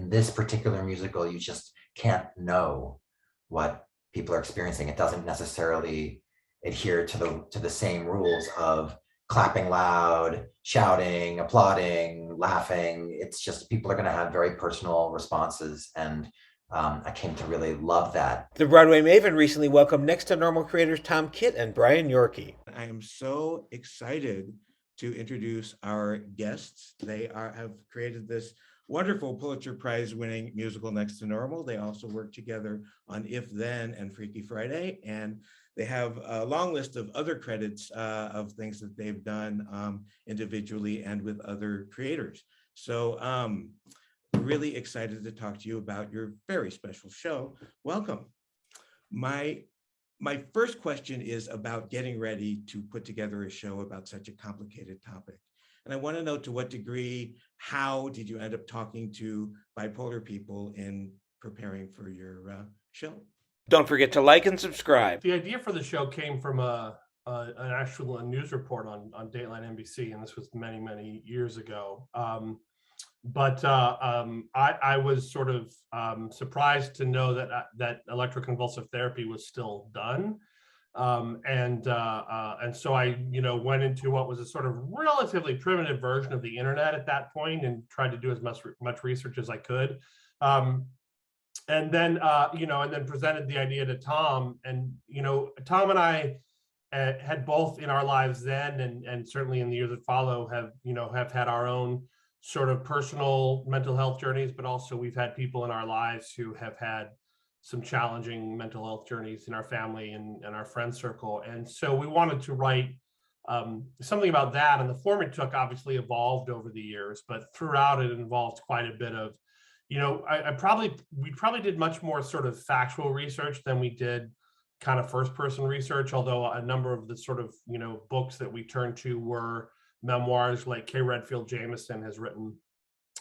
in this particular musical, you just can't know what people are experiencing. It doesn't necessarily adhere to the same rules of clapping loud, shouting, applauding, laughing. It's just people are going to have very personal responses, and I came to really love that. The Broadway Maven recently welcomed Next to Normal creators Tom Kitt and Brian Yorkey. I am so excited to introduce our guests. They have created this wonderful Pulitzer Prize-winning musical Next to Normal. They also work together on If Then and Freaky Friday, and they have a long list of other credits of things that they've done individually and with other creators. So really excited to talk to you about your very special show. Welcome. My first question is about getting ready to put together a show about such a complicated topic. And I want to know, to what degree, how did you end up talking to bipolar people in preparing for your show? Don't forget to like and subscribe. The idea for the show came from an actual news report on Dateline NBC, and this was many, many years ago. But I was sort of surprised to know that electroconvulsive therapy was still done. And so I, went into what was a sort of relatively primitive version of the internet at that point and tried to do as much research as I could. And then presented the idea to Tom, and, Tom and I had both in our lives then, and certainly in the years that follow, have had our own sort of personal mental health journeys, but also we've had people in our lives who have had some challenging mental health journeys in our family and our friend circle. And so we wanted to write something about that. And the form it took obviously evolved over the years, but throughout it involved quite a bit of, we probably did much more sort of factual research than we did kind of first person research, although a number of the sort of, books that we turned to were memoirs. Like Kay Redfield Jamison has written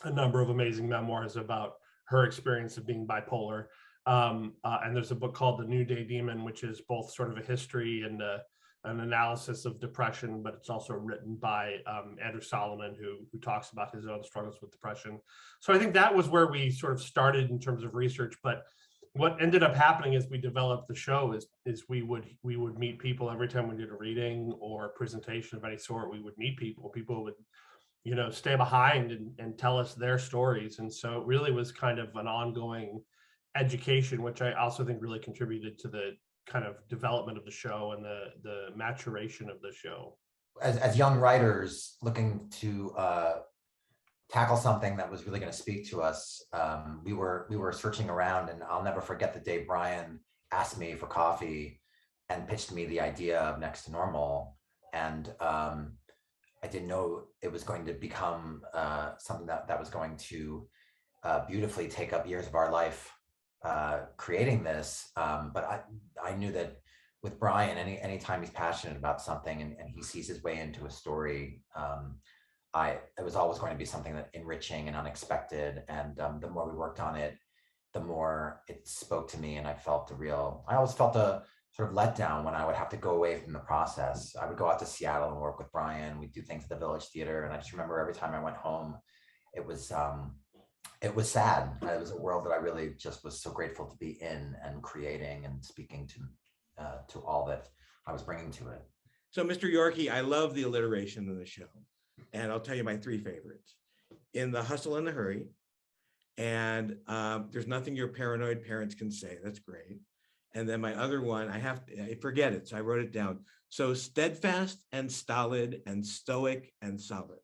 a number of amazing memoirs about her experience of being bipolar. And there's a book called The New Day Demon, which is both sort of a history and an analysis of depression, but it's also written by Andrew Solomon, who talks about his own struggles with depression. So I think that was where we sort of started in terms of research. But what ended up happening as we developed the show is we would meet people every time we did a reading or a presentation of any sort. We would meet people. People would, stay behind and tell us their stories. And so it really was kind of an ongoing education, which I also think really contributed to the kind of development of the show and the maturation of the show. As young writers looking to tackle something that was really going to speak to us, we were searching around, and I'll never forget the day Brian asked me for coffee and pitched me the idea of Next to Normal. And I didn't know it was going to become something that was going to beautifully take up years of our life creating this. But I knew that with Brian, anytime he's passionate about something and he sees his way into a story, it was always going to be something that enriching and unexpected. And the more we worked on it, the more it spoke to me, and I always felt a sort of letdown when I would have to go away from the process. I would go out to Seattle and work with Brian. We'd do things at the Village Theater, and I just remember every time I went home, it was sad. It was a world that I really just was so grateful to be in and creating and speaking to all that I was bringing to it. So, Mr. Yorkey, I love the alliteration in the show, and I'll tell you my three favorites. In The Hustle and the Hurry, and There's Nothing Your Paranoid Parents Can Say. That's great. And then my other one, I forget it, so I wrote it down. So, steadfast and stolid and stoic and solid.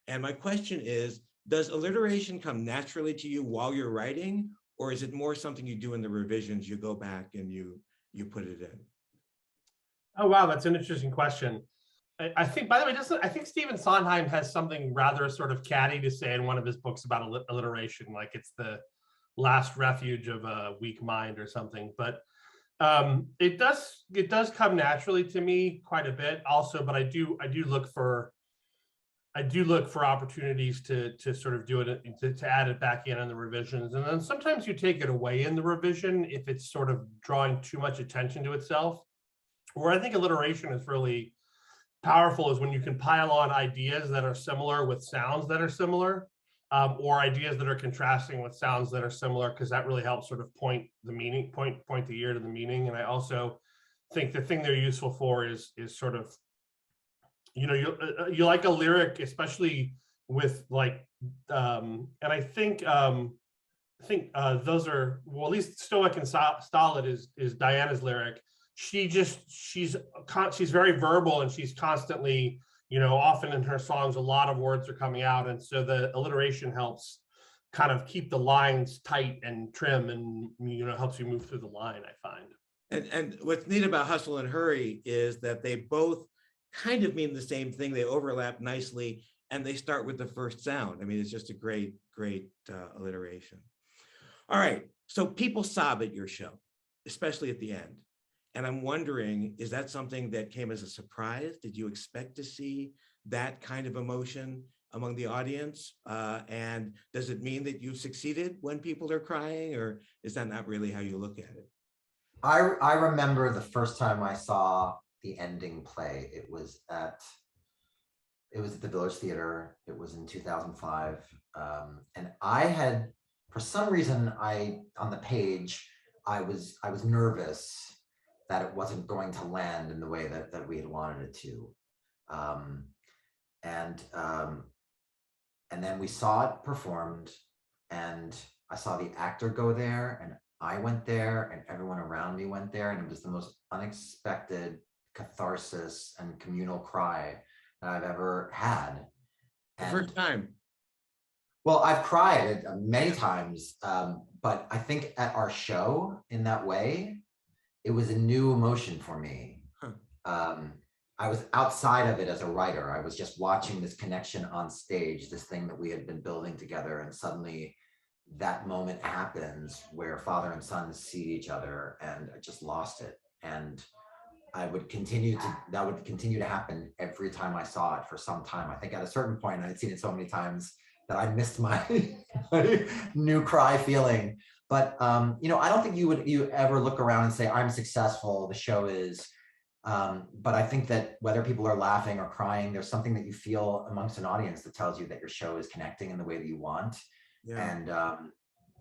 And my question is, does alliteration come naturally to you while you're writing, or is it more something you do in the revisions? You go back and you put it in? Oh, wow, that's an interesting question. I think, by the way, I think Stephen Sondheim has something rather sort of catty to say in one of his books about alliteration, like it's the last refuge of a weak mind or something. But it does come naturally to me quite a bit also, but I do look for opportunities to sort of do it, to add it back in the revisions. And then sometimes you take it away in the revision if it's sort of drawing too much attention to itself. Where I think alliteration is really powerful is when you can pile on ideas that are similar with sounds that are similar. or ideas that are contrasting with sounds that are similar, because that really helps sort of point the meaning, point the ear to the meaning. And I also think the thing they're useful for is sort of, you know, you like a lyric, especially with like, and I think those are, well, at least Stoic and Stolid is Diana's lyric. She's very verbal, and she's constantly, you know, often in her songs, a lot of words are coming out. And so the alliteration helps kind of keep the lines tight and trim, and, you know, helps you move through the line, I find. And what's neat about Hustle and Hurry is that they both kind of mean the same thing. They overlap nicely, and they start with the first sound. I mean, it's just a great alliteration. All right, so people sob at your show, especially at the end. And I'm wondering, is that something that came as a surprise? Did you expect to see that kind of emotion among the audience? And does it mean that you've succeeded when people are crying, or is that not really how you look at it? I remember the first time I saw the ending play. It was at the Village Theater. It was in 2005. And I had, for some reason, on the page, I was nervous that it wasn't going to land in the way that we had wanted it to. And then we saw it performed, and I saw the actor go there, and I went there, and everyone around me went there, and it was the most unexpected catharsis and communal cry that I've ever had. The first time. Well, I've cried many times, but I think at our show in that way, it was a new emotion for me. I was outside of it as a writer. I was just watching this connection on stage, this thing that we had been building together, and suddenly that moment happens where father and son see each other, and I just lost it. And that would continue to happen every time I saw it for some time. I think at a certain point, I had seen it so many times that I missed my new cry feeling. But you know, I don't think you ever look around and say, I'm successful, the show is. But I think that whether people are laughing or crying, there's something that you feel amongst an audience that tells you that your show is connecting in the way that you want. Yeah. And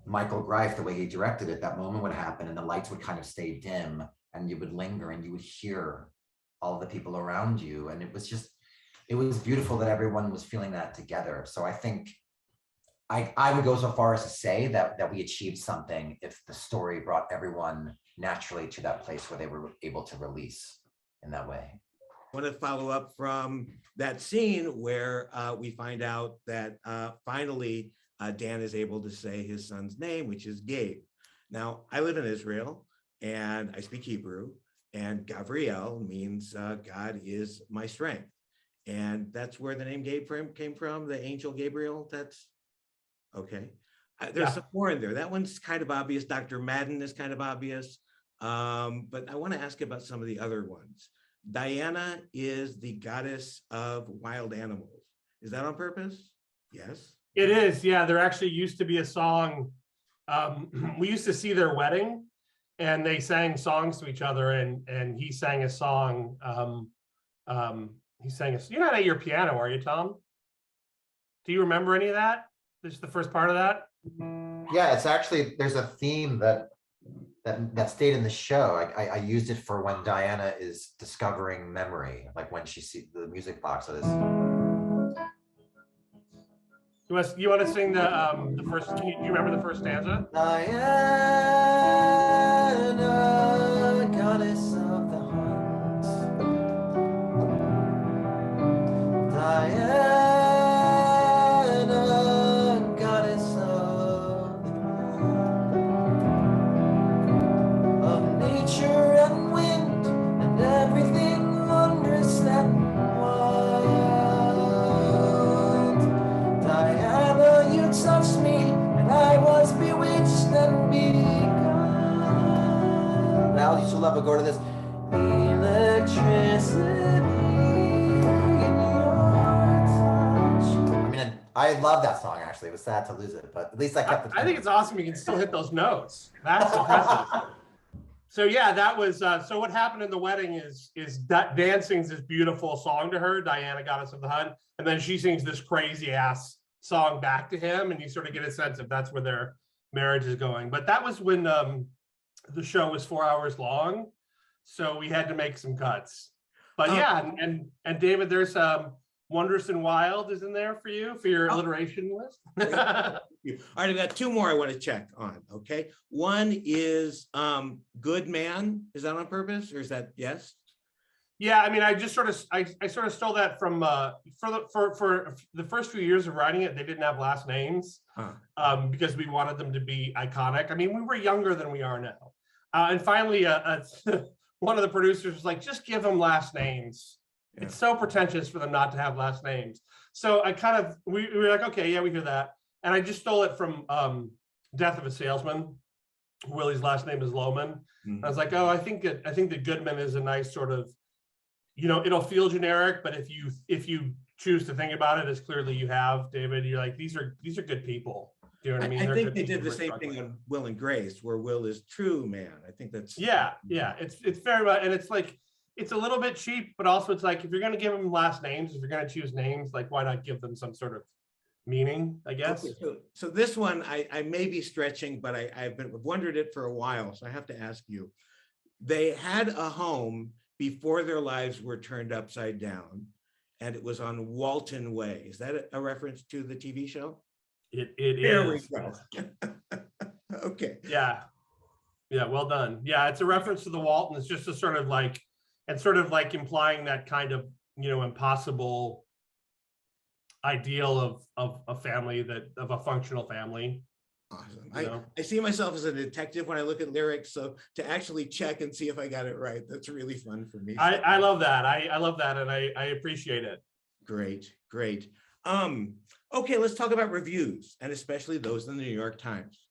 Michael Greif, the way he directed it, that moment would happen and the lights would kind of stay dim, and you would linger and you would hear all the people around you. And it was beautiful that everyone was feeling that together. So I think I would go so far as to say that we achieved something if the story brought everyone naturally to that place where they were able to release in that way. I want to follow up from that scene where we find out that finally Dan is able to say his son's name, which is Gabe. Now, I live in Israel and I speak Hebrew, and Gabriel means God is my strength. And that's where the name Gabe came from, the angel Gabriel. That's okay. There's some more in there. That one's kind of obvious. Dr. Madden is kind of obvious. But I want to ask about some of the other ones. Diana is the goddess of wild animals. Is that on purpose? Yes. It is. Yeah, there actually used to be a song. We used to see their wedding, and they sang songs to each other, and he sang a song. You're not at your piano, are you, Tom? Do you remember any of that? This is the first part of that? Yeah, it's actually, there's a theme that stayed in the show. I used it for when Diana is discovering memory, like when she sees the music box of this. You want to sing the first? Do you remember the first stanza? Diana, goddess of the hunt. Diana, goddess of nature and wind and everything wondrous and wild. Diana, you touched me and I was bewitched and beguiled. Now you still love a go to this. Electricity in your touch. I mean, I love that song actually. It was sad to lose it, but at least I kept it. I think it's awesome you can still hit those notes. That's impressive. So yeah, that was so what happened in the wedding is Dan sings this beautiful song to her, Diana, goddess of the hunt, and then she sings this crazy ass song back to him, and you sort of get a sense of that's where their marriage is going. But that was when the show was 4 hours long, so we had to make some cuts. But yeah, and David, there's Wondrous and Wild is in there for you for your alliteration list. All right, I've got two more I want to check on. Okay, one is Good Man. Is that on purpose, or is that yes? Yeah, I mean, I just sort of stole that from for the first few years of writing it. They didn't have last names because we wanted them to be iconic. I mean, we were younger than we are now, and finally, one of the producers was like, "Just give them last names. Yeah. It's so pretentious for them not to have last names." So I kind of we were like, "Okay, yeah, we hear that," and I just stole it from Death of a Salesman. Willie's last name is Lohman. Mm-hmm. I was like, "Oh, I think that Goodman is a nice sort of." You know, it'll feel generic, but if you choose to think about it as clearly you have, David, you're like, these are good people. Do you know what I mean? I think they did the same thing on Will and Grace, where Will is true man. I think that's yeah. It's very much, and it's like it's a little bit cheap, but also it's like if you're going to give them last names, if you're going to choose names, like why not give them some sort of meaning? I guess. Okay, so this one I may be stretching, but I've wondered it for a while, so I have to ask you. They had a home before their lives were turned upside down, and it was on Walton Way. Is that a reference to the TV show? It there is. There we go. Okay. Yeah, well done. Yeah, it's a reference to the Walton. It's just a sort of like implying that kind of, you know, impossible ideal of a family, of a functional family. Awesome. I see myself as a detective when I look at lyrics, so to actually check and see if I got it right, that's really fun for me. I love that. I love that, and I appreciate it. Great. Okay, let's talk about reviews, and especially those in the New York Times.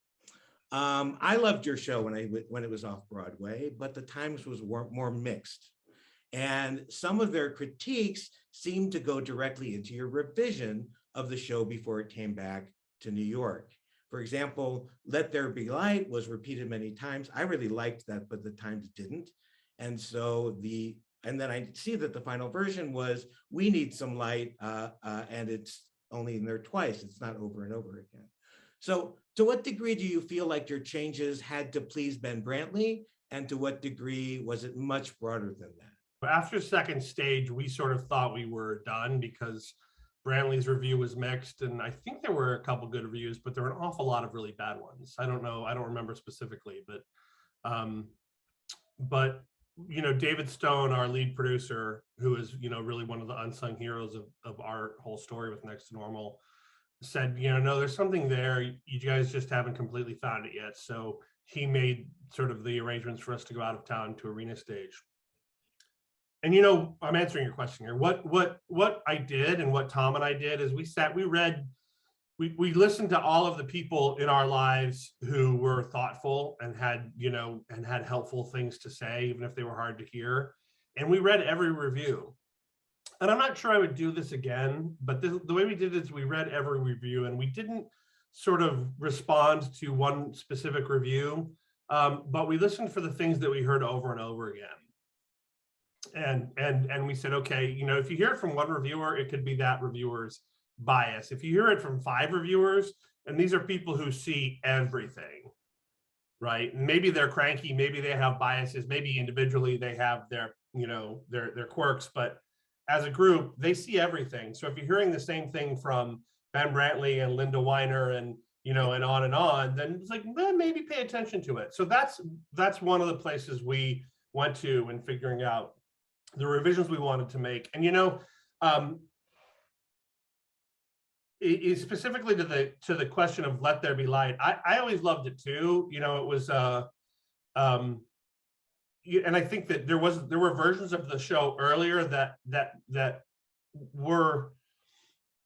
I loved your show when it was off Broadway, but the Times was more mixed, and some of their critiques seemed to go directly into your revision of the show before it came back to New York. For example, Let There Be Light was repeated many times. I really liked that, but the Times didn't. And then I see that the final version was, we need some light, and it's only in there twice. It's not over and over again. So to what degree do you feel like your changes had to please Ben Brantley? And to what degree was it much broader than that? After second stage, we sort of thought we were done because Brantley's review was mixed, and I think there were a couple good reviews, but there were an awful lot of really bad ones. I don't know. I don't remember specifically, but you know, David Stone, our lead producer, who is, you know, really one of the unsung heroes of our whole story with Next to Normal, said, you know, no, there's something there. You guys just haven't completely found it yet. So he made sort of the arrangements for us to go out of town to Arena Stage. And, you know, I'm answering your question here. What I did and what Tom and I did is we listened to all of the people in our lives who were thoughtful and had helpful things to say, even if they were hard to hear. And we read every review. And I'm not sure I would do this again, but the way we did it is we read every review, and we didn't sort of respond to one specific review, but we listened for the things that we heard over and over again. And we said, okay, you know, if you hear it from one reviewer, it could be that reviewer's bias. If you hear it from 5 reviewers, and these are people who see everything, right? Maybe they're cranky, maybe they have biases, maybe individually they have their, you know, their quirks, but as a group, they see everything. So if you're hearing the same thing from Ben Brantley and Linda Weiner and, you know, and on, then it's like, well, maybe pay attention to it. So that's one of the places we went to in figuring out the revisions we wanted to make. And, you know, specifically to the question of Let There Be Light, I always loved it too. You know, it was and I think that there were versions of the show earlier that were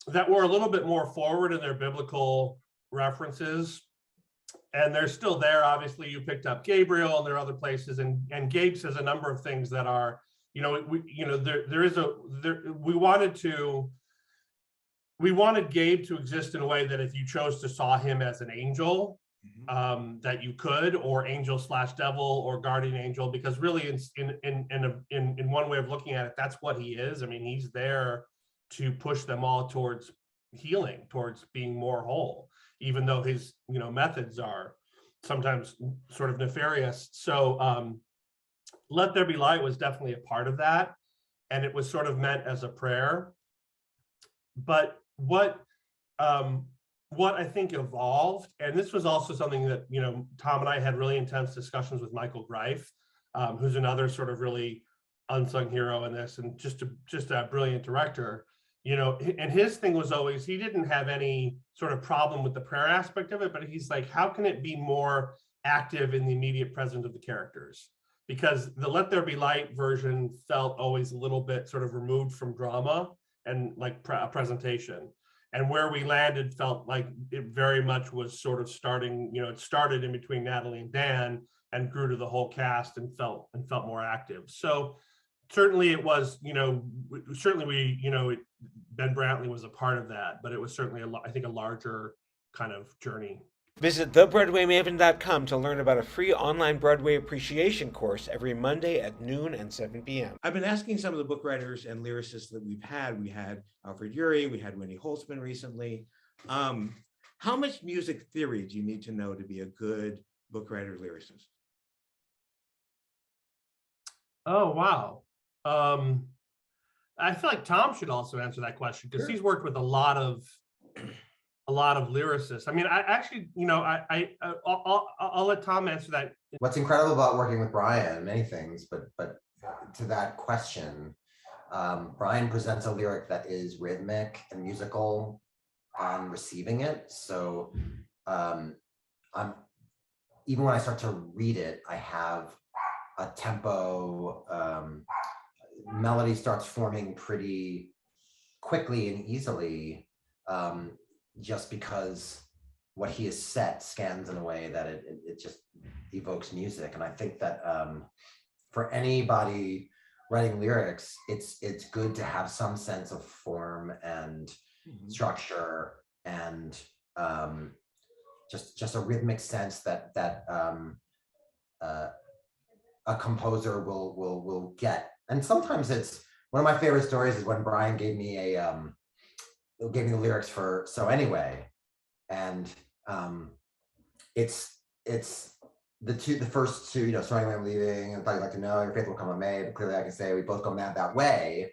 a little bit more forward in their biblical references, and they're still there. Obviously, you picked up Gabriel, and there are other places, and Gabe says a number of things that are, you know, we wanted Gabe to exist in a way that if you chose to saw him as an angel, that you could, or angel/devil or guardian angel, because really in one way of looking at it, that's what he is. I mean, he's there to push them all towards healing, towards being more whole, even though his, methods are sometimes sort of nefarious. So Let There Be Light was definitely a part of that. And it was sort of meant as a prayer. But what I think evolved, and this was also something that, Tom and I had really intense discussions with Michael Greif, who's another sort of really unsung hero in this, and just a brilliant director, and his thing was always, he didn't have any sort of problem with the prayer aspect of it, but he's like, how can it be more active in the immediate present of the characters? Because the Let There Be Light version felt always a little bit sort of removed from drama and like a presentation. And where we landed felt like it very much was sort of starting, it started in between Natalie and Dan and grew to the whole cast and felt more active. So certainly it was, Ben Brantley was a part of that, but it was certainly, I think, a larger kind of journey. Visit thebroadwaymaven.com to learn about a free online Broadway appreciation course every Monday at noon and 7 p.m. I've been asking some of the book writers and lyricists that we've had. We had Alfred Urey, we had Winnie Holtzman recently. How much music theory do you need to know to be a good book writer lyricist? Oh, wow. I feel like Tom should also answer that question, because he's worked with a lot of lyricists. I mean, I actually, I'll let Tom answer that. What's incredible about working with Brian, many things, but to that question, Brian presents a lyric that is rhythmic and musical on receiving it. So even when I start to read it, I have a tempo, melody starts forming pretty quickly and easily, just because what he has set scans in a way that it just evokes music. And I think that for anybody writing lyrics, it's good to have some sense of form and structure, and just a rhythmic sense that a composer will get. And sometimes it's one of my favorite stories is when Brian gave me the lyrics for So Anyway, and it's the first two, So Anyway I'm leaving, and thought you'd like to know your faith will come on May, but clearly I can say we both go mad that way,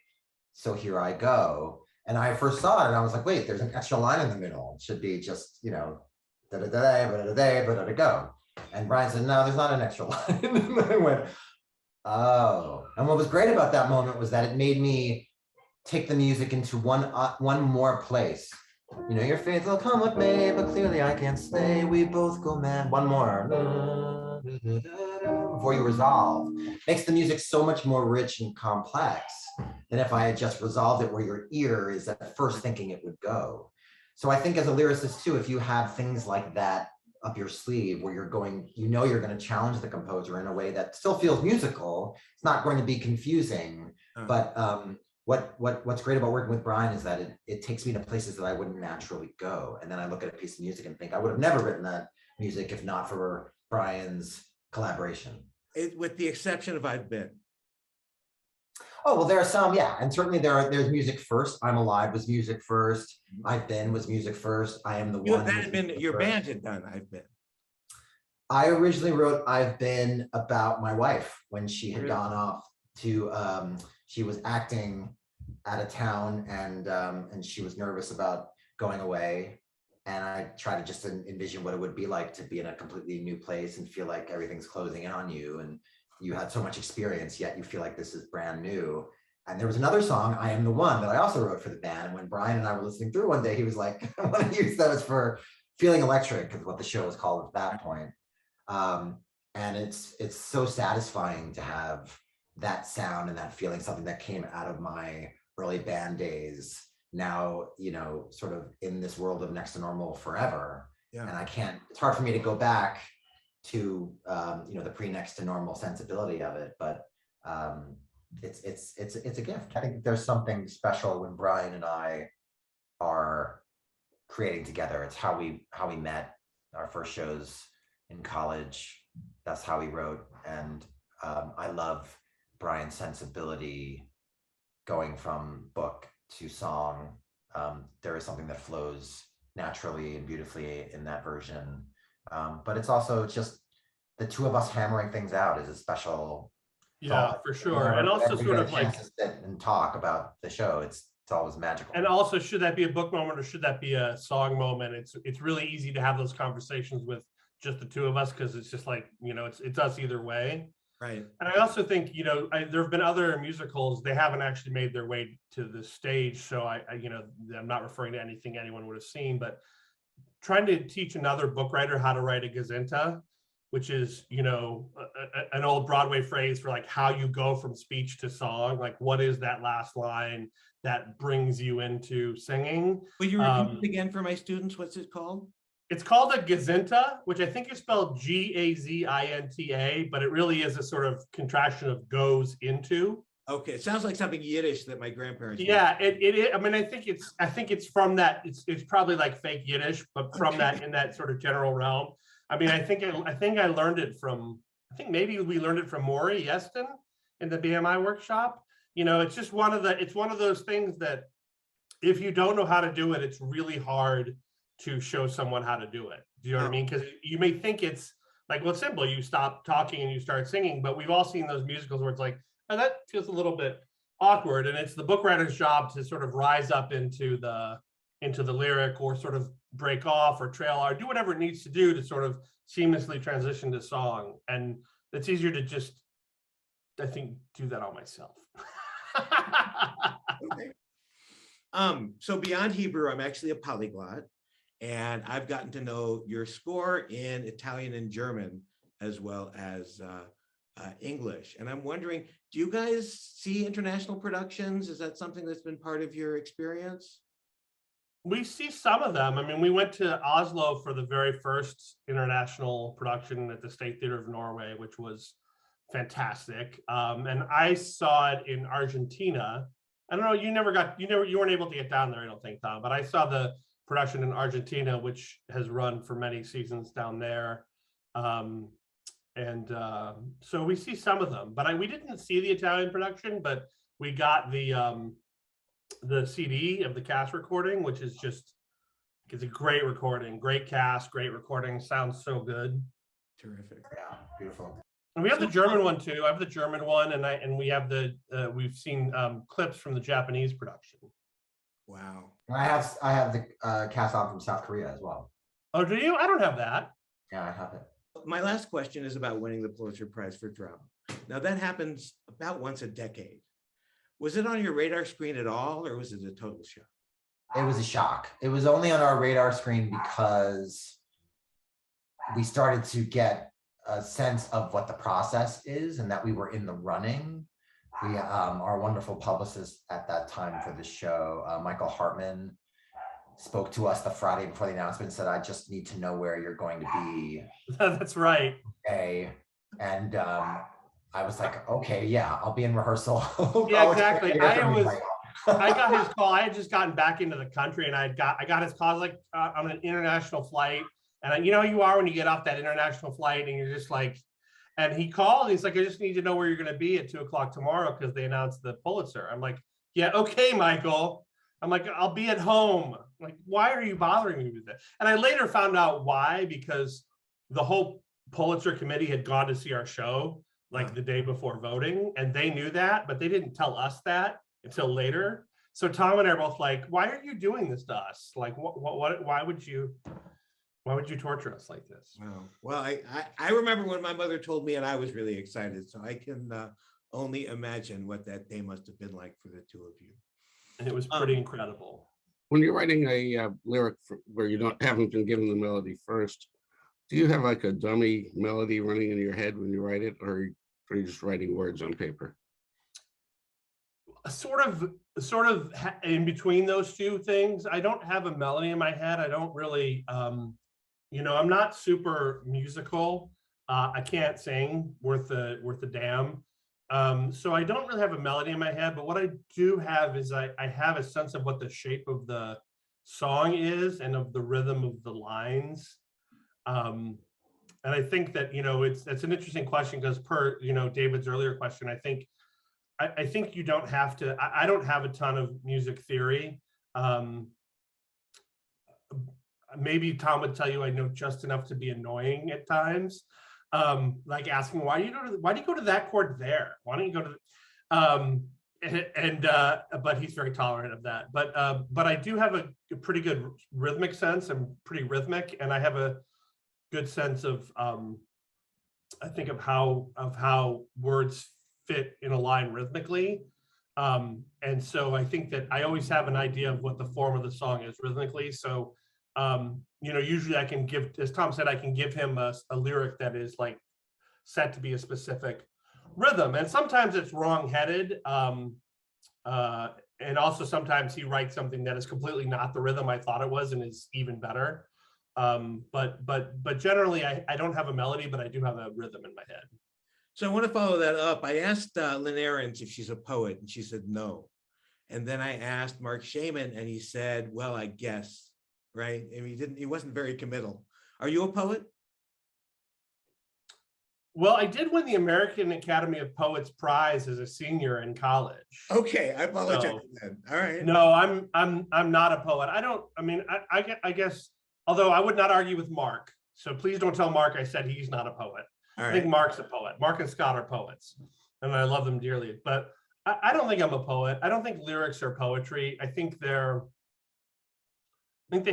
so here I go. And I first saw it and I was like, wait, there's an extra line in the middle. It should be just, da-da-da-da, go. And Brian said, no, there's not an extra line. And I went, oh. And what was great about that moment was that it made me take the music into one more place. Your faith will come with me, but clearly I can't stay. We both go mad. One more. Before you resolve. Makes the music so much more rich and complex than if I had just resolved it where your ear is at first thinking it would go. So I think as a lyricist too, if you have things like that up your sleeve where you're going to challenge the composer in a way that still feels musical, it's not going to be confusing, but what's great about working with Brian is that it takes me to places that I wouldn't naturally go. And then I look at a piece of music and think I would have never written that music if not for Brian's collaboration. With the exception of I've Been. Oh, well, there are some, yeah. And certainly there's music first. I'm Alive was music first. I've Been was music first. I Am the One. That had been your band had done I've Been. I originally wrote I've Been about my wife when she had gone off to, she was acting out of town, and she was nervous about going away. And I tried to just envision what it would be like to be in a completely new place and feel like everything's closing in on you. And you had so much experience, yet you feel like this is brand new. And there was another song, I Am the One, that I also wrote for the band. And when Brian and I were listening through one day, he was like, I want to use that as for Feeling Electric, because what the show was called at that point. And it's so satisfying to have that sound and that feeling, something that came out of my early band days, now, sort of in this world of Next to Normal forever. Yeah. And it's hard for me to go back to the pre-Next to Normal sensibility of it, but it's a gift. I think there's something special when Brian and I are creating together. It's how we met. Our first shows in college, that's how we wrote. And I love Brian's sensibility going from book to song there is something that flows naturally and beautifully in that version. But it's also just the two of us hammering things out is a special. Yeah, for sure. And also we sort get a of like, chance to sit and talk about the show. It's always magical. and also, should that be a book moment or should that be a song moment? It's really easy to have those conversations with just the two of us because it's just like, you know, it's us either way. Right. And I also think, you know, there have been other musicals, they haven't actually made their way to the stage. So I, you know, I'm not referring to anything anyone would have seen, but trying to teach another book writer how to write a gazinta, which is, you know, an old Broadway phrase for like how you go from speech to song. Like, what is that last line that brings you into singing? Will you repeat it again for my students? What's it called? It's called a gazinta, which I think is spelled Gazinta, but it really is a sort of contraction of goes into. Okay, it sounds like something Yiddish that my grandparents. Yeah, it. I mean, I think it's from that. It's probably like fake Yiddish, but from that, in that sort of general realm. I mean, I think I learned it from. I think maybe we learned it from Maury Yeston in the BMI workshop. You know, it's just one of those things that if you don't know how to do it, it's really hard to show someone how to do it. Do you know what I mean? Because you may think it's like, well, it's simple. You stop talking and you start singing, but we've all seen those musicals where it's like, oh, that feels a little bit awkward. And it's the book writer's job to sort of rise up into the lyric or sort of break off or trail or do whatever it needs to do to sort of seamlessly transition to song. And it's easier to just, I think, do that all myself. Okay. So beyond Hebrew, I'm actually a polyglot. And I've gotten to know your score in Italian and German, as well as English. And I'm wondering, do you guys see international productions? Is that something that's been part of your experience? We see some of them. I mean, we went to Oslo for the very first international production at the State Theatre of Norway, which was fantastic. And I saw it in Argentina. I don't know, you weren't able to get down there, I don't think, Tom, but I saw the production in Argentina, which has run for many seasons down there. So we see some of them, but we didn't see the Italian production, but we got the CD of the cast recording, which is just, it's a great recording, great cast, great recording, sounds so good. Terrific. Yeah, beautiful. And we have the German one too. I have the German one, and we have we've seen clips from the Japanese production. Wow. And I have the cast on from South Korea as well. Oh, do you? I don't have that. Yeah, I have it. My last question is about winning the Pulitzer Prize for drama. Now that happens about once a decade. Was it on your radar screen at all, or was it a total shock? It was a shock. It was only on our radar screen because we started to get a sense of what the process is and that we were in the running. We, our wonderful publicist at that time for the show, Michael Hartman, spoke to us the Friday before the announcement and said, I just need to know where you're going to be. That's right. Okay. And I was like, okay, yeah, I'll be in rehearsal. Yeah, exactly. I got his call. I had just gotten back into the country, and I got his call like on an international flight. And you know, you are when you get off that international flight, and you're just like, and he called. And he's like, I just need to know where you're going to be at 2:00 tomorrow because they announced the Pulitzer. I'm like, yeah, okay, Michael. I'm like, I'll be at home. I'm like, why are you bothering me with that? And I later found out why, because the whole Pulitzer committee had gone to see our show like the day before voting, and they knew that, but they didn't tell us that until later. So Tom and I are both like, why are you doing this to us? Like, why would you torture us like this? Wow. Well, I remember when my mother told me, and I was really excited. So I can only imagine what that day must have been like for the two of you. And it was pretty incredible. When you're writing a lyric where you haven't been given the melody first, do you have like a dummy melody running in your head when you write it, or are you just writing words on paper? Sort of in between those two things. I don't have a melody in my head. I don't really, I'm not super musical. I can't sing worth a damn. So I don't really have a melody in my head, but what I do have is I have a sense of what the shape of the song is and of the rhythm of the lines. And I think that, it's an interesting question because per, David's earlier question, I think you don't have to, I don't have a ton of music theory. Maybe Tom would tell you I know just enough to be annoying at times, like asking why do you go to that chord there? Why don't you go to but he's very tolerant of that. But I do have a pretty good rhythmic sense. I'm pretty rhythmic, and I have a good sense of I think of how words fit in a line rhythmically. And so I think that I always have an idea of what the form of the song is rhythmically. So usually I can give, as Tom said, I can give him a lyric that is like set to be a specific rhythm. And sometimes it's wrong-headed. And also sometimes he writes something that is completely not the rhythm I thought it was and is even better. But generally I don't have a melody, but I do have a rhythm in my head. So I want to follow that up. I asked Lynn Ahrens if she's a poet, and she said no. And then I asked Mark Shaman, and he said, well, I guess, right? I mean, he wasn't very committal. Are you a poet? Well, I did win the American Academy of Poets Prize as a senior in college. Okay, I apologize then. All right. No, I'm not a poet. I guess, although I would not argue with Mark. So please don't tell Mark I said he's not a poet. All right. I think Mark's a poet. Mark and Scott are poets, and I love them dearly. But I don't think I'm a poet. I don't think lyrics are poetry. I think they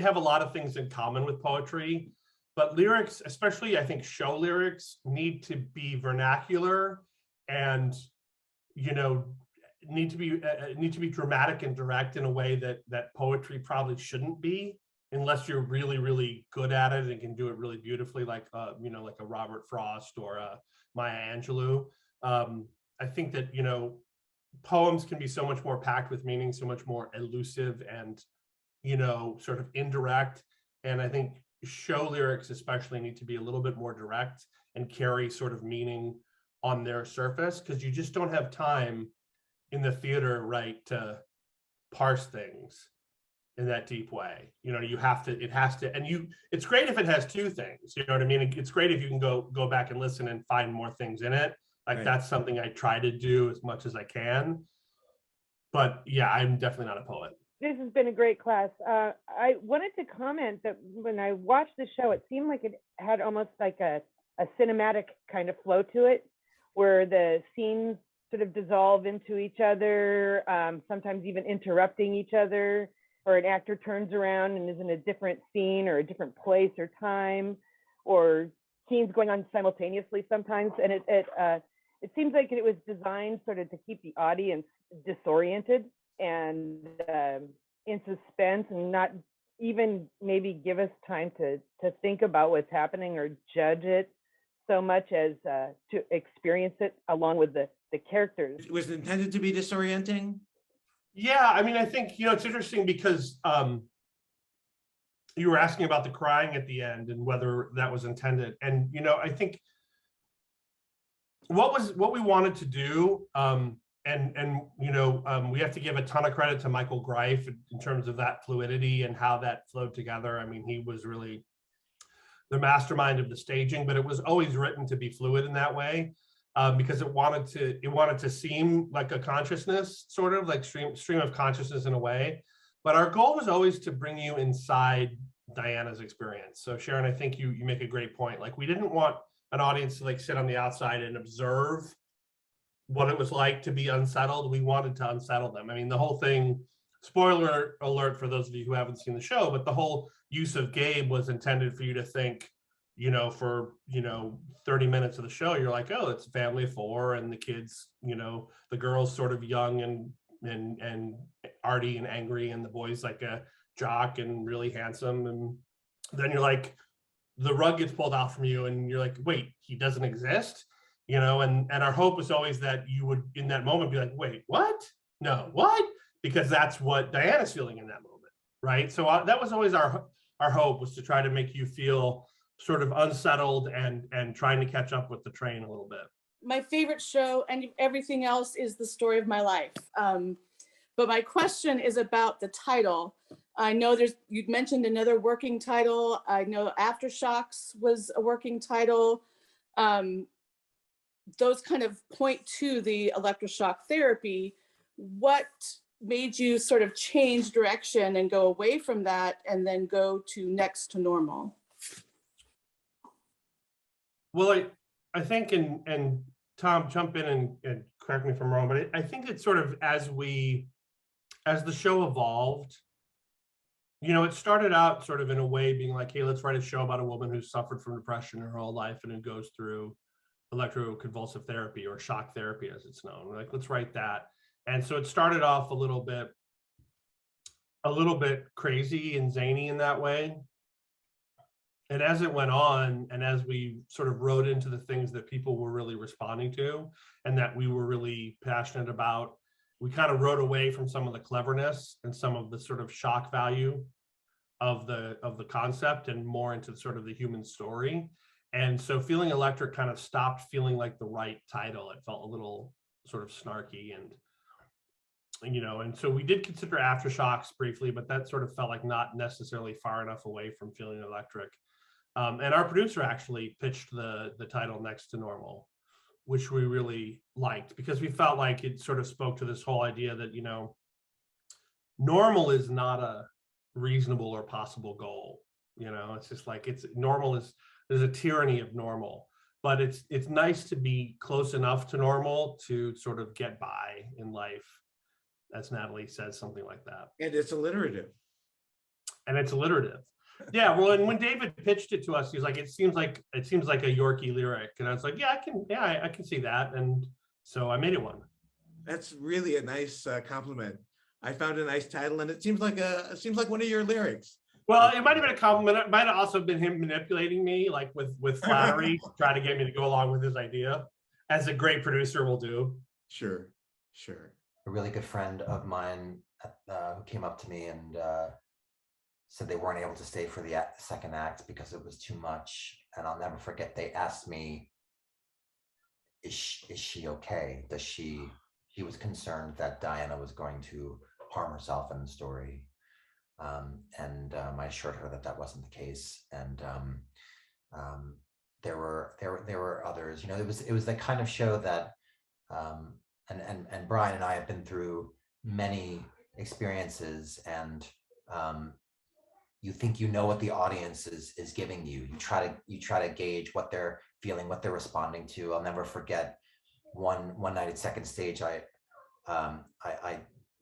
have a lot of things in common with poetry, but lyrics, especially I think show lyrics, need to be vernacular and need to be dramatic and direct in a way that poetry probably shouldn't be, unless you're really, really good at it and can do it really beautifully, like like a Robert Frost or a Maya Angelou. I think that poems can be so much more packed with meaning, so much more elusive and sort of indirect. And I think show lyrics especially need to be a little bit more direct and carry sort of meaning on their surface, because you just don't have time in the theater, right, to parse things in that deep way. It's great if it has two things, you know what I mean? It's great if you can go back and listen and find more things in it. Like, right. That's something I try to do as much as I can. But yeah, I'm definitely not a poet. This has been a great class. I wanted to comment that when I watched the show, it seemed like it had almost like a cinematic kind of flow to it, where the scenes sort of dissolve into each other, sometimes even interrupting each other, or an actor turns around and is in a different scene or a different place or time, or scenes going on simultaneously sometimes. And it seems like it was designed sort of to keep the audience disoriented and in suspense, and not even maybe give us time to think about what's happening or judge it so much as to experience it along with the characters. It was intended to be disorienting? Yeah, I mean, I think, it's interesting because you were asking about the crying at the end and whether that was intended. And, I think what we wanted to do, we have to give a ton of credit to Michael Greif in terms of that fluidity and how that flowed together. I mean, he was really the mastermind of the staging, but it was always written to be fluid in that way. Because it wanted to seem like a consciousness, sort of like stream of consciousness in a way. But our goal was always to bring you inside Diana's experience. So Sharon, I think you make a great point. Like, we didn't want an audience to like sit on the outside and observe what it was like to be unsettled. We wanted to unsettle them. I mean, the whole thing, spoiler alert for those of you who haven't seen the show, but the whole use of Gabe was intended for you to think, for 30 minutes of the show, you're like, oh, it's a family of four, and the kids, the girl's sort of young and arty and angry, and the boy's like a jock and really handsome. And then you're like, the rug gets pulled out from you, and you're like, wait, he doesn't exist, and our hope was always that you would, in that moment, be like, wait, what? No, what? Because that's what Diana's feeling in that moment, right? So that was always our hope, was to try to make you feel sort of unsettled and trying to catch up with the train a little bit. My favorite show and everything else is The Story of My Life. But my question is about the title. I know you'd mentioned another working title. I know Aftershocks was a working title. Those kind of point to the electroshock therapy. What made you sort of change direction and go away from that and then go to next to normal? Well, I think, and Tom, jump in and correct me if I'm wrong, but I think it's sort of as the show evolved, you know, it started out sort of in a way being like, hey, let's write a show about a woman who suffered from depression her whole life and who goes through electroconvulsive therapy, or shock therapy as it's known. Like, let's write that. And so it started off a little bit crazy and zany in that way. And as it went on, and as we sort of wrote into the things that people were really responding to and that we were really passionate about, we kind of wrote away from some of the cleverness and some of the sort of shock value of the concept, and more into sort of the human story. And so Feeling Electric kind of stopped feeling like the right title. It felt a little sort of snarky, and, you know, and so we did consider Aftershocks briefly, but that sort of felt like not necessarily far enough away from Feeling Electric. And our producer actually pitched the title Next to Normal, which we really liked, because we felt like it sort of spoke to this whole idea that, you know, normal is not a reasonable or possible goal. You know, it's just like, there's a tyranny of normal, but it's nice to be close enough to normal to sort of get by in life, as Natalie says, something like that. And it's alliterative. Yeah, well, and when David pitched it to us, he was like, it seems like a Yorkey lyric, and I was like, I can see that, and so I made it one. That's really a nice compliment. I found a nice title, and it seems like one of your lyrics. Well, it might have been a compliment. It might have also been him manipulating me, like with flattery, to try to get me to go along with his idea, as a great producer will do. Sure. A really good friend of mine who came up to me and said they weren't able to stay for the second act because it was too much. And I'll never forget, they asked me, is she okay? He was concerned that Diana was going to harm herself in the story. And I assured her that wasn't the case. And there were others, you know, it was the kind of show that, and Brian and I have been through many experiences, and you think you know what the audience is giving you. You try to gauge what they're feeling, what they're responding to. I'll never forget one night at Second Stage, I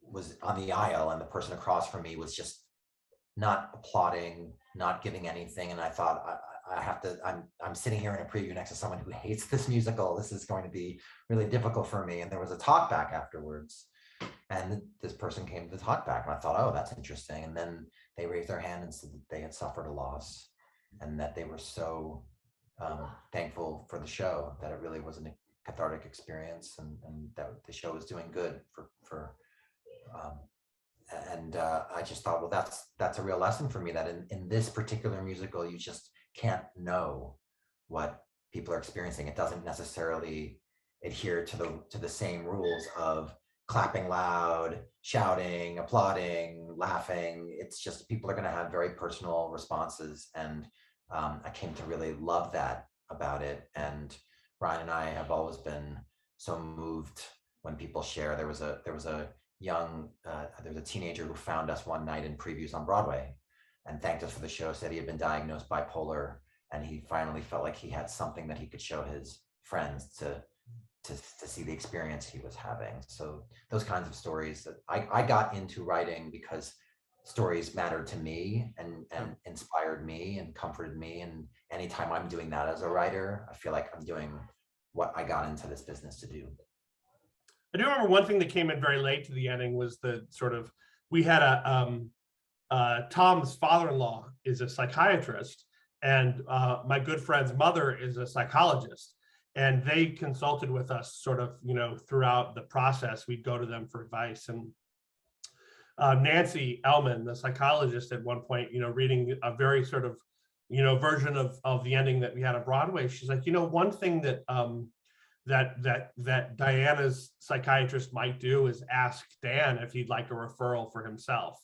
was on the aisle, and the person across from me was just not applauding, not giving anything. And I thought, I'm sitting here in a preview next to someone who hates this musical. This is going to be really difficult for me. And there was a talk back afterwards, and this person came to the talk back, and I thought, oh, that's interesting. And then they raised their hand and said that they had suffered a loss, and that they were so thankful for the show, that it really was a cathartic experience, and that the show was doing good I just thought, well, that's a real lesson for me, that in this particular musical, you just can't know what people are experiencing. It doesn't necessarily adhere to the same rules of clapping loud, shouting, applauding, laughing. It's just, people are going to have very personal responses, and I came to really love that about it. And Brian and I have always been so moved when people share. There was a teenager who found us one night in previews on Broadway and thanked us for the show, said he had been diagnosed bipolar, and he finally felt like he had something that he could show his friends to see the experience he was having. So those kinds of stories, that I got into writing because stories mattered to me and inspired me and comforted me. And anytime I'm doing that as a writer, I feel like I'm doing what I got into this business to do. I do remember one thing that came in very late to the ending was the sort of, we had Tom's father-in-law is a psychiatrist, and my good friend's mother is a psychologist, and they consulted with us sort of, you know, throughout the process. We'd go to them for advice. And Nancy Ellman, the psychologist, at one point, you know, reading a very sort of, you know, version of the ending that we had on Broadway, she's like, you know, one thing that that Diana's psychiatrist might do is ask Dan if he'd like a referral for himself.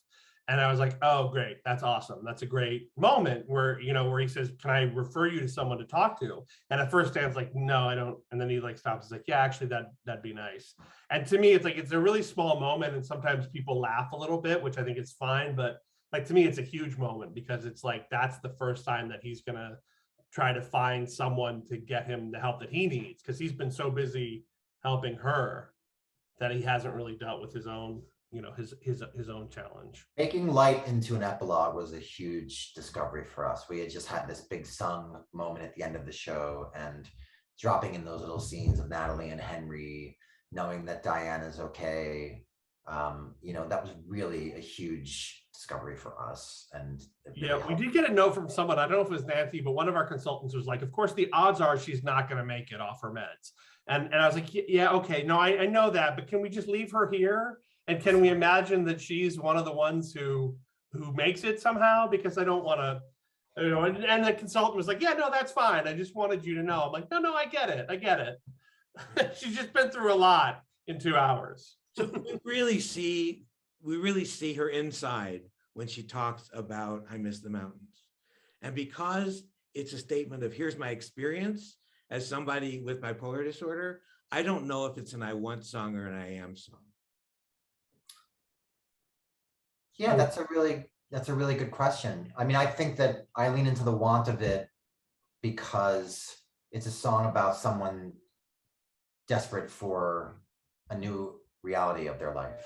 And I was like, oh, great. That's awesome. That's a great moment where, where he says, can I refer you to someone to talk to? And at first Dan's like, no, I don't. And then he like stops. He's like, yeah, actually that'd be nice. And to me, it's like, it's a really small moment. And sometimes people laugh a little bit, which I think is fine. But like, to me, it's a huge moment because it's like, that's the first time that he's going to try to find someone to get him the help that he needs. Cause he's been so busy helping her that he hasn't really dealt with his own, his own challenge. Making light into an epilogue was a huge discovery for us. We had just had this big sung moment at the end of the show, and dropping in those little scenes of Natalie and Henry, knowing that Diana's okay. That was really a huge discovery for us. And yeah, we did get a note from someone, I don't know if it was Nancy, but one of our consultants was like, of course, the odds are she's not going to make it off her meds. And I was like, yeah, okay, no, I know that, but can we just leave her here? And can we imagine that she's one of the ones who makes it somehow? Because I don't want to, and the consultant was like, yeah, no, that's fine. I just wanted you to know. I'm like, no, I get it. She's just been through a lot in 2 hours. So we really see her inside when she talks about I Miss the Mountains. And because it's a statement of here's my experience as somebody with bipolar disorder, I don't know if it's an I want song or an I am song. Yeah, that's a really good question. I mean, I think that I lean into the want of it because it's a song about someone desperate for a new reality of their life.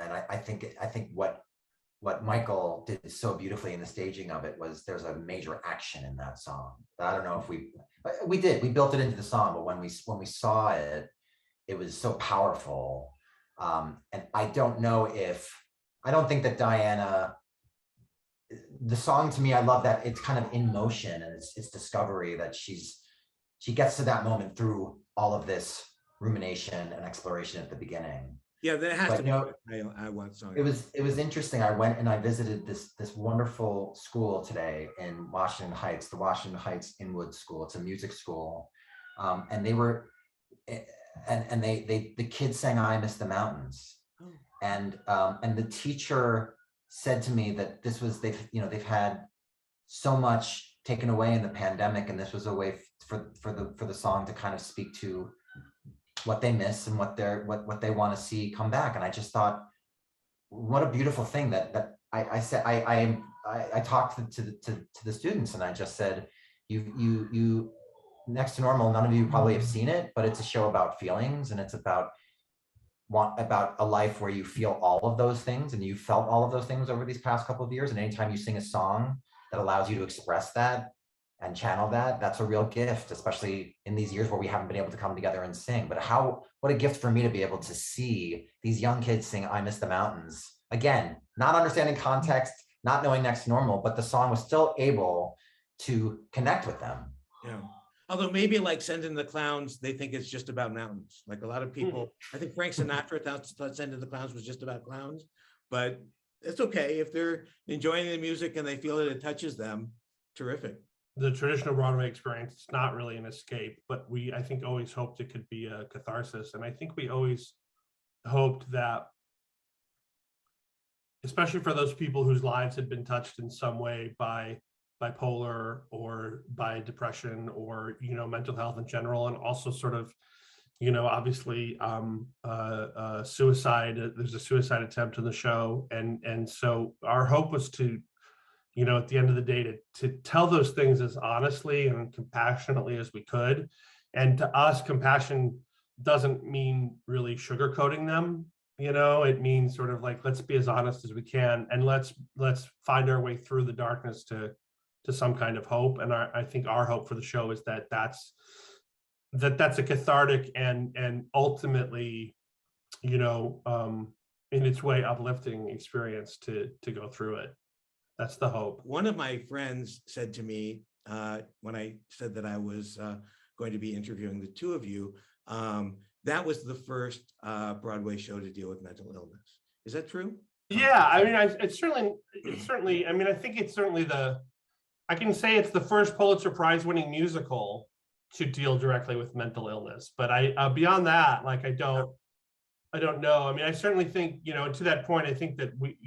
And I think what Michael did so beautifully in the staging of it was there's a major action in that song. I don't know if we built it into the song, but when we saw it, it was so powerful. And I don't think that Diana, the song to me, I love that it's kind of in motion and it's discovery that she gets to that moment through all of this rumination and exploration at the beginning. Yeah, that has to be I want song. It was interesting. I went and I visited this wonderful school today in Washington Heights, the Washington Heights Inwood School. It's a music school, and they were, and the kids sang "I Miss the Mountains," and the teacher said to me that this was they've had so much taken away in the pandemic, and this was a way for the song to kind of speak to what they miss and what they want to see come back. And I just thought, what a beautiful thing that I said. I talked to the students and I just said, you Next to Normal, none of you probably have seen it, but it's a show about feelings, and it's about a life where you feel all of those things, and you felt all of those things over these past couple of years. And anytime you sing a song that allows you to express that and channel that, that's a real gift, especially in these years where we haven't been able to come together and sing. But what a gift for me to be able to see these young kids sing I Miss the Mountains. Again, not understanding context, not knowing Next to Normal, but the song was still able to connect with them. Yeah. Although maybe like Send in the Clowns, they think it's just about mountains. Like a lot of people, I think Frank Sinatra thought Send in the Clowns was just about clowns, but it's okay if they're enjoying the music and they feel that it touches them, terrific. The traditional Broadway experience, it's not really an escape, but I think always hoped it could be a catharsis. And I think we always hoped that, especially for those people whose lives had been touched in some way by bipolar or by depression or, mental health in general, and also sort of, obviously suicide, there's a suicide attempt in the show. And so our hope was to, at the end of the day, to tell those things as honestly and compassionately as we could. And to us, compassion doesn't mean really sugarcoating them. It means sort of like, let's be as honest as we can, and let's find our way through the darkness to some kind of hope. And I think our hope for the show is that's a cathartic and ultimately, in its way, uplifting experience to go through it. That's the hope. One of my friends said to me when I said that I was going to be interviewing the two of you, that was the first Broadway show to deal with mental illness. Is that true? Yeah, I mean, it's certainly. I mean, I think it's certainly I can say it's the first Pulitzer Prize winning musical to deal directly with mental illness. But beyond that, like, I don't know. I mean, I certainly think, to that point, I think that we,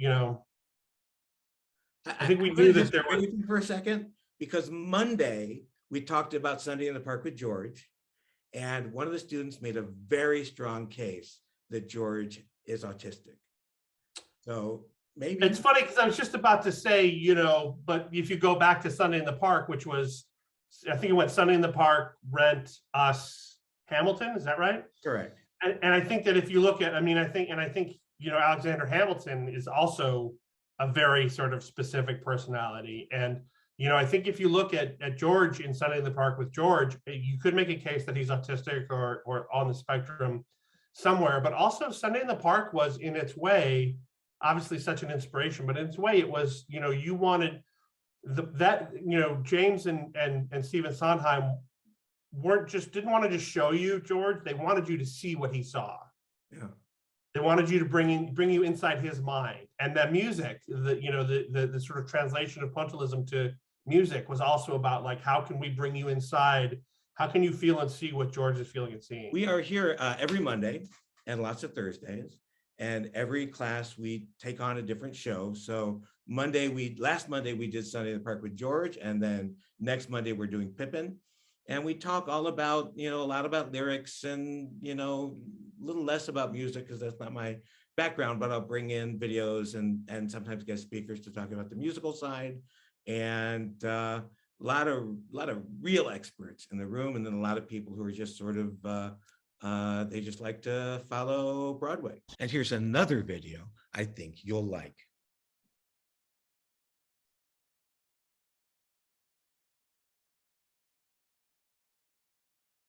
I think we I'm knew gonna that there disagree was. with you for a second, because Monday, we talked about Sunday in the Park with George, and one of the students made a very strong case that George is autistic. So maybe. It's funny because I was just about to say, but if you go back to Sunday in the Park, which was, I think it went Sunday in the Park, Rent, Us, Hamilton, is that right? Correct. And I think that if you look at, I think Alexander Hamilton is also a very sort of specific personality. And, I think if you look at George in Sunday in the Park with George, you could make a case that he's autistic or on the spectrum somewhere, but also Sunday in the Park was in its way, obviously such an inspiration, but in its way, it was, you wanted James and Stephen Sondheim didn't want to just show you George. They wanted you to see what he saw. Yeah. They wanted you to bring you inside his mind. And that music, the sort of translation of punctualism to music was also about, like, how can we bring you inside? How can you feel and see what George is feeling and seeing? We are here every Monday and lots of Thursdays. And every class we take on a different show. So last Monday we did Sunday in the Park with George, and then next Monday we're doing Pippin. And we talk all about, a lot about lyrics and, a little less about music because that's not my background, but I'll bring in videos and sometimes guest speakers to talk about the musical side, and a lot of real experts in the room, and then a lot of people who are just sort of, they just like to follow Broadway. And here's another video I think you'll like.